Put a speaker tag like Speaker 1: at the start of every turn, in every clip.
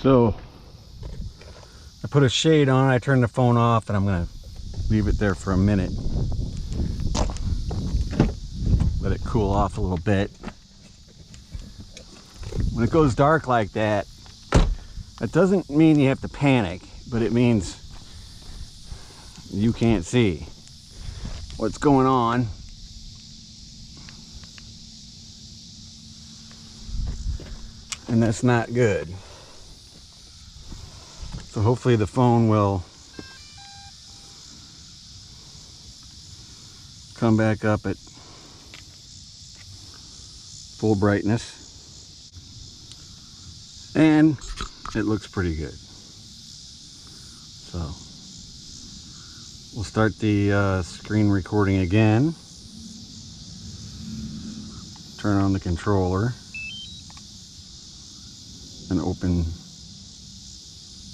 Speaker 1: So I put a shade on, I turned the phone off, and I'm gonna leave it there for a minute. Let it cool off a little bit. When it goes dark like that, that doesn't mean you have to panic, but it means you can't see what's going on. And that's not good. So hopefully the phone will come back up at full brightness. And it looks pretty good. So we'll start the screen recording again. Turn on the controller and open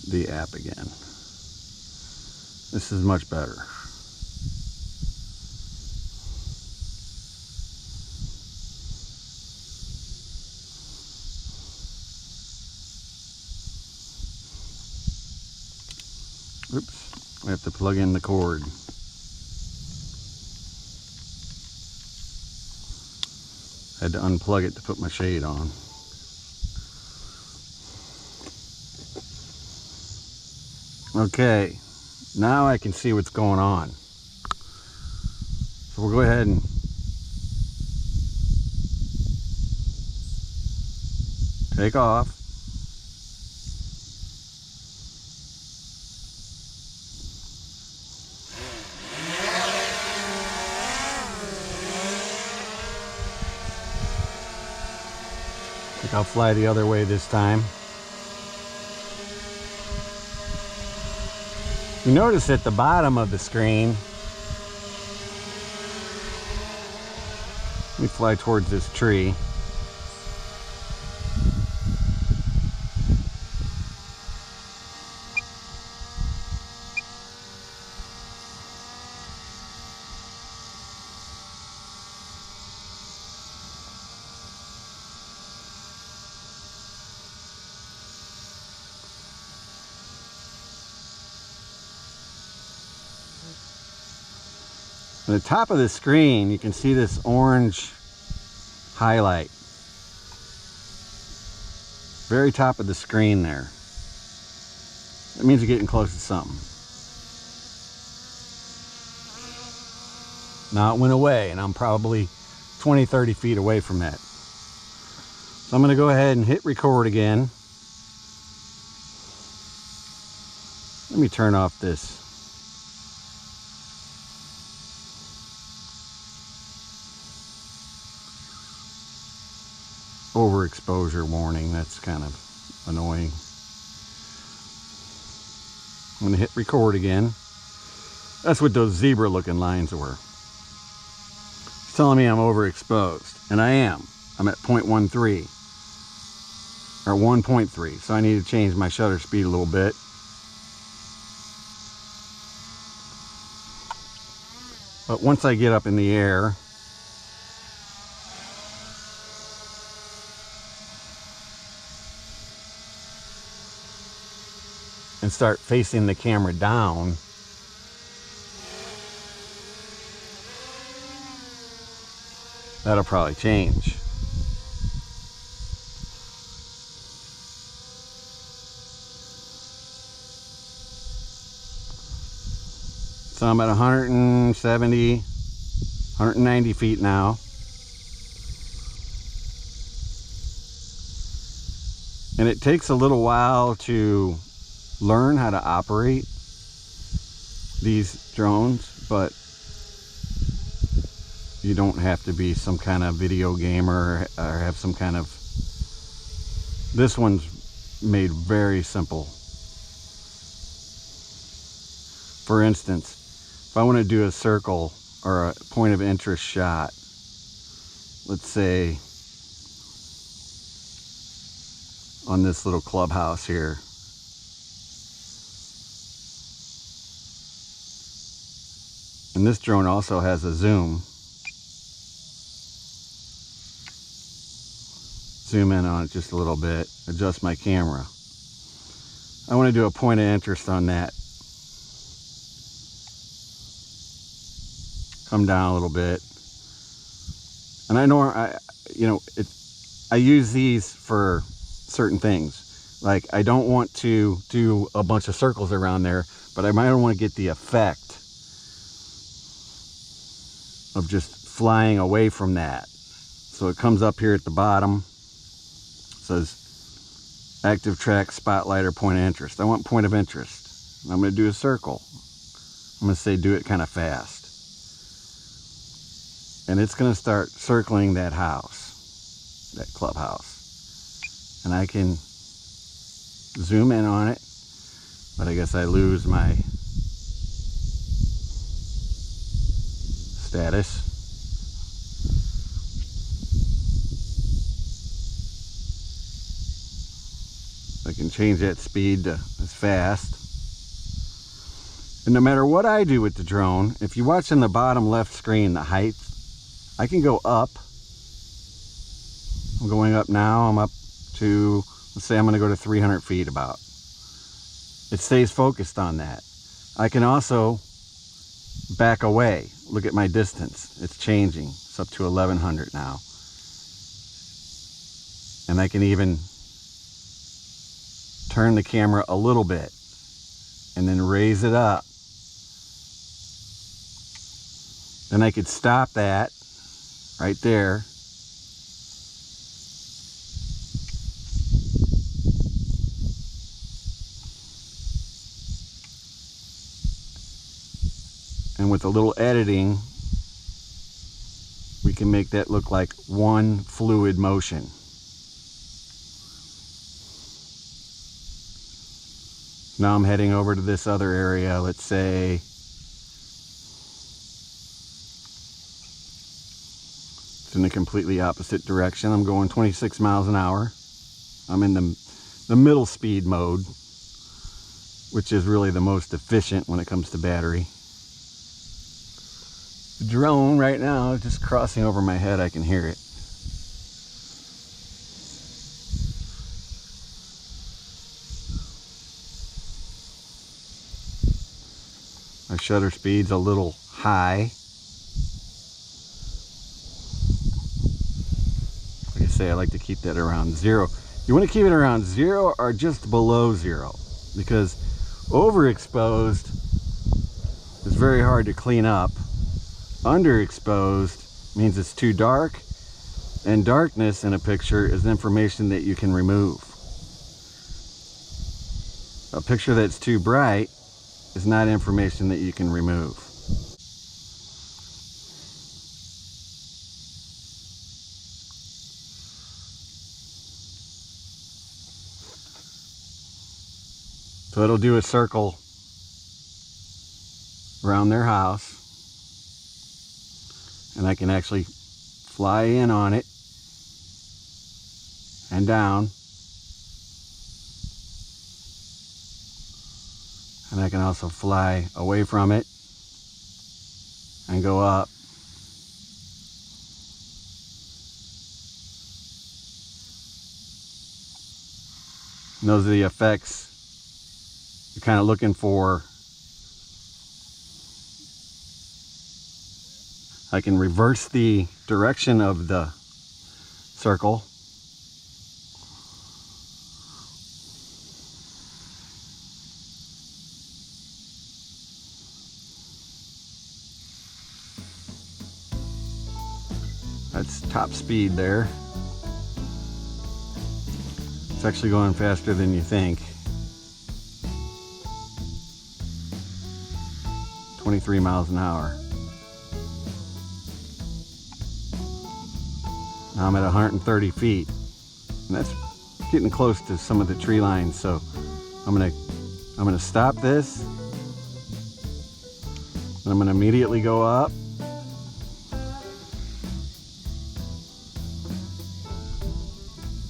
Speaker 1: the app again. This is much better. Oops, I have to plug in the cord. Had to unplug it to put my shade on. Okay, now I can see what's going on. So we'll go ahead and take off. I think I'll fly the other way this time. You notice at the bottom of the screen, let me fly towards this tree. At the top of the screen, you can see this orange highlight. Very top of the screen there. That means you're getting close to something. Now it went away, and I'm probably 20-30 feet away from that. So I'm going to go ahead and hit record again. Let me turn off this overexposure warning. That's kind of annoying. I'm going to hit record again. That's what those zebra looking lines were. It's telling me I'm overexposed, and I am. I'm at 0.13 or 1.3, so I need to change my shutter speed a little bit. But once I get up in the air, and start facing the camera down, that'll probably change. So I'm at 170, 190 feet now. And it takes a little while to learn how to operate these drones, but you don't have to be some kind of video gamer or have some kind of... This one's made very simple. For instance, if I want to do a circle or a point of interest shot, let's say on this little clubhouse here, and this drone also has a zoom. Zoom in on it just a little bit, adjust my camera. I want to do a point of interest on that. Come down a little bit. And I know I use these for certain things. Like, I don't want to do a bunch of circles around there, but I might want to get the effect of just flying away from that. So it comes up here at the bottom. It says active track, spotlight, or point of interest. I want point of interest. I'm going to do a circle. I'm going to say do it kind of fast. And it's going to start circling that house, that clubhouse. And I can zoom in on it, but I guess I lose my status. I can change that speed to as fast. And no matter what I do with the drone, if you watch in the bottom left screen, the height, I can go up. I'm going up now. I'm up to, let's say I'm going to go to 300 feet about. It stays focused on that. I can also back away. Look at my distance. It's changing. It's up to 1100 now. And I can even turn the camera a little bit and then raise it up. Then I could stop that right there. And with a little editing, we can make that look like one fluid motion. Now I'm heading over to this other area, let's say it's in a completely opposite direction. I'm going 26 miles an hour. I'm in the middle speed mode, which is really the most efficient when it comes to battery. The drone right now is just crossing over my head. I can hear it. My shutter speed's a little high. Like I say, I like to keep that around 0. You want to keep it around 0 or just below 0, because overexposed is very hard to clean up. Underexposed means it's too dark, and darkness in a picture is information that you can remove. A picture that's too bright is not information that you can remove. So it'll do a circle around their house, and I can actually fly in on it and down, and I can also fly away from it and go up. And those are the effects you're kind of looking for. I can reverse the direction of the circle. That's top speed there. It's actually going faster than you think. 23 miles an hour. Now I'm at 130 feet, and that's getting close to some of the tree lines. So I'm gonna stop this, and I'm gonna immediately go up.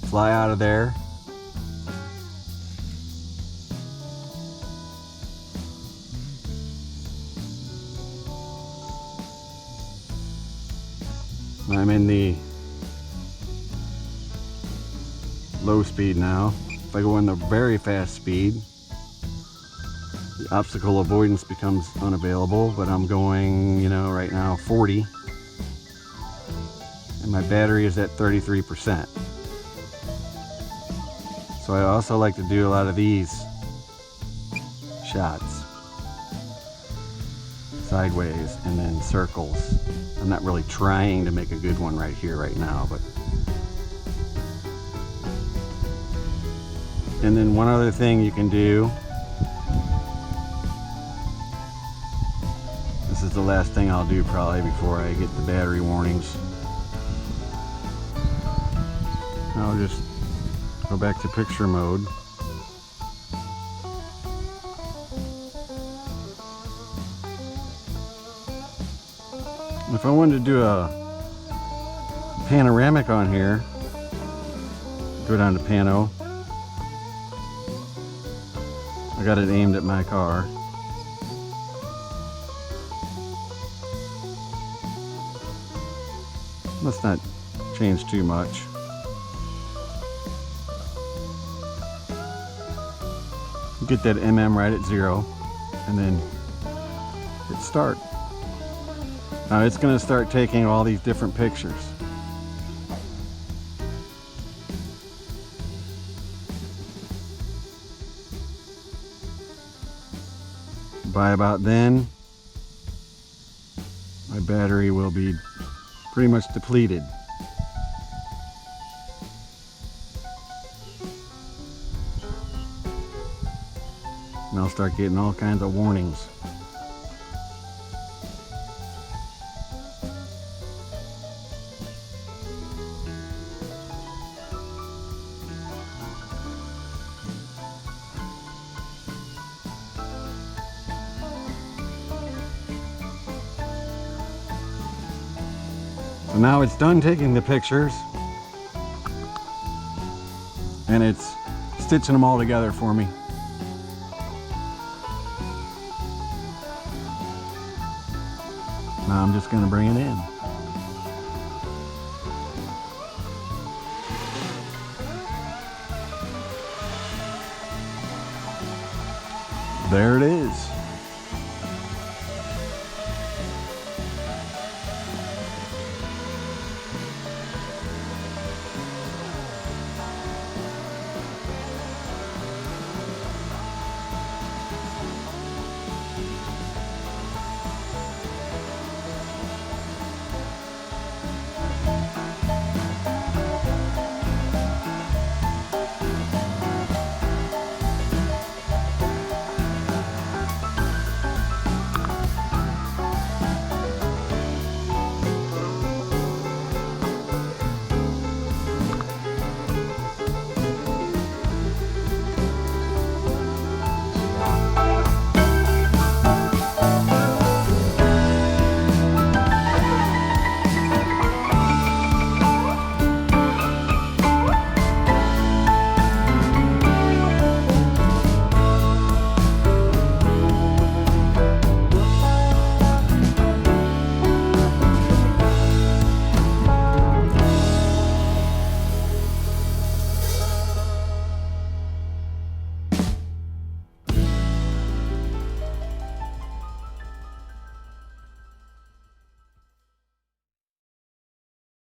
Speaker 1: Fly out of there. I'm in the low speed now. If I go in the very fast speed, the obstacle avoidance becomes unavailable, but I'm going, you know, right now 40, and my battery is at 33%. So I also like to do a lot of these shots, sideways and then circles. I'm not really trying to make a good one right here, right now, but. And then one other thing you can do, this is the last thing I'll do probably before I get the battery warnings. I'll just go back to picture mode. If I wanted to do a panoramic on here, go down to pano. I got it aimed at my car. Let's not change too much. Get that mm right at 0 and then hit start. Now it's going to start taking all these different pictures. By about then, my battery will be pretty much depleted. And I'll start getting all kinds of warnings. So now it's done taking the pictures, and it's stitching them all together for me. Now I'm just going to bring it in. There it is.